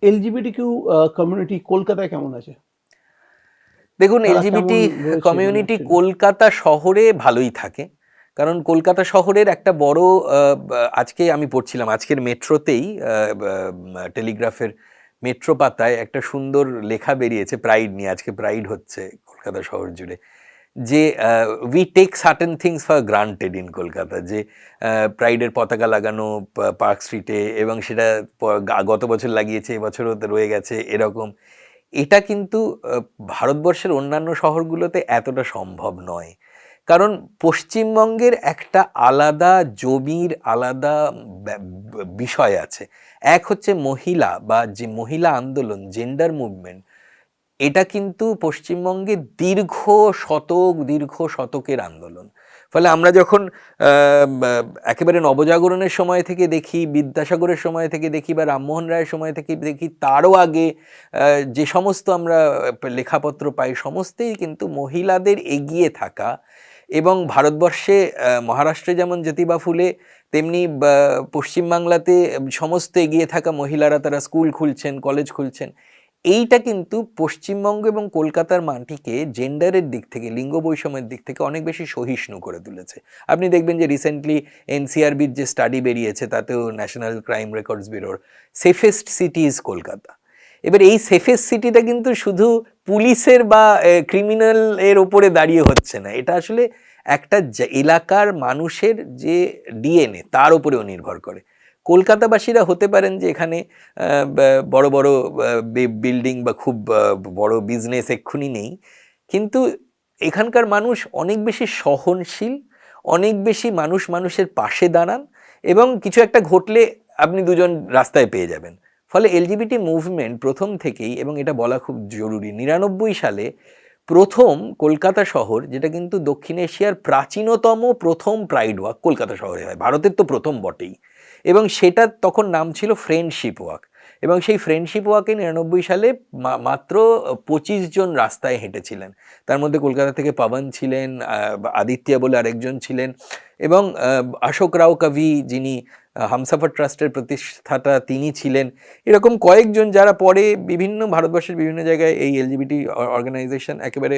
LGBT Q community কলকাতায় কেমন আছে? দেখুন, তারা এলজিবিটি কেমন রয়েছে মানে কমিউনিটি actually? কলকাতা শহরে ভালোই থাকে। কারণ কলকাতা শহরের একটা বড় আজকে আমি পড়ছিলাম আজকের মেট্রোতেই টেলিগ্রাফের মেট্রো পাতায় একটা সুন্দর লেখা বেরিয়েছে প্রাইড নিয়ে। আজকে প্রাইড হচ্ছে কলকাতা শহর জুড়ে, যে we take certain things for granted in Kolkata, যে প্রাইডের পতাকা লাগানো পার্ক স্ট্রিটে, এবং সেটা গত বছর লাগিয়েছে, এবছরও রয়ে গেছে এরকম। এটা কিন্তু ভারতবর্ষের অন্যান্য শহরগুলোতে এতটা সম্ভব নয়। কারণ পশ্চিমবঙ্গের একটা আলাদা জমির আলাদা বিষয় আছে। এক হচ্ছে মহিলা বা যে মহিলা আন্দোলন, জেন্ডার মুভমেন্ট, এটা কিন্তু পশ্চিমবঙ্গে দীর্ঘ শতকের আন্দোলন। ফলে আমরা যখন একেবারে নবজাগরণের সময় থেকে দেখি, বিদ্যাসাগরের সময় থেকে দেখি, বা রামমোহন রায়ের সময় থেকে দেখি, তারও আগে যে সমস্ত আমরা লেখাপত্র পাই, সমস্তই কিন্তু মহিলাদের এগিয়ে থাকা। এবং ভারতবর্ষে মহারাষ্ট্রে যেমন জ্যোতিবা ফুলে, তেমনি পশ্চিমবাংলাতে সমস্ত এগিয়ে থাকা মহিলারা, তারা স্কুল খুলছেন, কলেজ খুলছেন। এইটা কিন্তু পশ্চিমবঙ্গ এবং কলকাতার মাটিকে জেন্ডারের দিক থেকে, লিঙ্গ বৈষম্যের দিক থেকে অনেক বেশি সহিষ্ণু করে তুলেছে। আপনি দেখবেন যে রিসেন্টলি এনসিআরবির যে স্টাডি বেরিয়েছে, তাতেও ন্যাশনাল ক্রাইম রেকর্ডস ব্যুরোর সেফেস্ট সিটি ইজ কলকাতা। এবার এই সেফেস্ট সিটিটা কিন্তু শুধু পুলিশের বা ক্রিমিনাল এর ওপরে দাঁড়িয়ে হচ্ছে না, এটা আসলে একটা এলাকার মানুষের যে ডিএনএ, তার উপরেও নির্ভর করে। কলকাতাবাসীরা হতে পারেন যে এখানে বড় বড় বিল্ডিং বা খুব বড় বিজনেস এক্ষুনি নেই, কিন্তু এখানকার মানুষ অনেক বেশি সহনশীল, অনেক বেশি মানুষের পাশে দাঁড়ান, এবং কিছু একটা ঘটলে আপনি দুজন রাস্তায় পেয়ে যাবেন। ফলে এলজিবিটি মুভমেন্ট প্রথম থেকেই, এবং এটা বলা খুব জরুরি, 99 সালে প্রথম কলকাতা শহর, যেটা কিন্তু দক্ষিণ এশিয়ার প্রাচীনতম প্রথম প্রাইড ওয়াক কলকাতা শহরে হয়, ভারতের তো প্রথম বটেই। এবং সেটা তখন নাম ছিল ফ্রেন্ডশিপ ওয়াক। এবং সেই ফ্রেন্ডশিপ ওয়াকে 99 সালে মাত্র 25 জন রাস্তায় হেঁটেছিলেন। তার মধ্যে কলকাতা থেকে পাবন ছিলেন, আদিত্য বলে আরেকজন ছিলেন, এবং অশোক রাও কবি, যিনি হামসাফার ট্রাস্টের প্রতিষ্ঠাতা, তিনি ছিলেন। এরকম কয়েকজন, যারা পরে বিভিন্ন ভারতবর্ষের বিভিন্ন জায়গায় এই এলজিবিটি অর্গানাইজেশন, একেবারে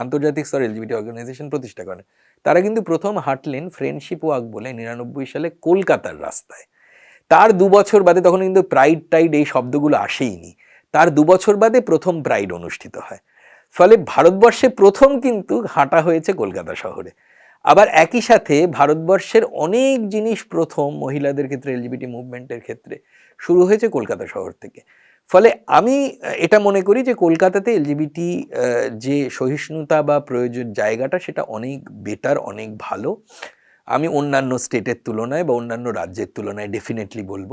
আন্তর্জাতিক স্তরে এলজিবিটি অর্গানাইজেশন প্রতিষ্ঠা করেন। তারা কিন্তু প্রথম হাঁটলেন ফ্রেন্ডশিপ ওয়াক বলে 99 সালে কলকাতার রাস্তায়। তার 2 বছর বাদে, তখন কিন্তু প্রাইড টাইড এই শব্দগুলো আসেইনি, তার 2 বছর বাদে প্রথম প্রাইড অনুষ্ঠিত হয়। ফলে ভারতবর্ষে প্রথম কিন্তু হাঁটা হয়েছে কলকাতা শহরে। আবার একই সাথে ভারতবর্ষের অনেক জিনিস প্রথম মহিলাদের ক্ষেত্রে, এলজিবিটি মুভমেন্টের ক্ষেত্রে শুরু হয়েছে কলকাতা শহর থেকে। ফলে আমি এটা মনে করি যে কলকাতাতে এলজিবিটি যে সহিষ্ণুতা বা প্রয়োজন জায়গাটা, সেটা অনেক বেটার, অনেক ভালো। আমি অন্যান্য স্টেটের তুলনায় বা অন্যান্য রাজ্যের তুলনায় ডেফিনেটলি বলবো।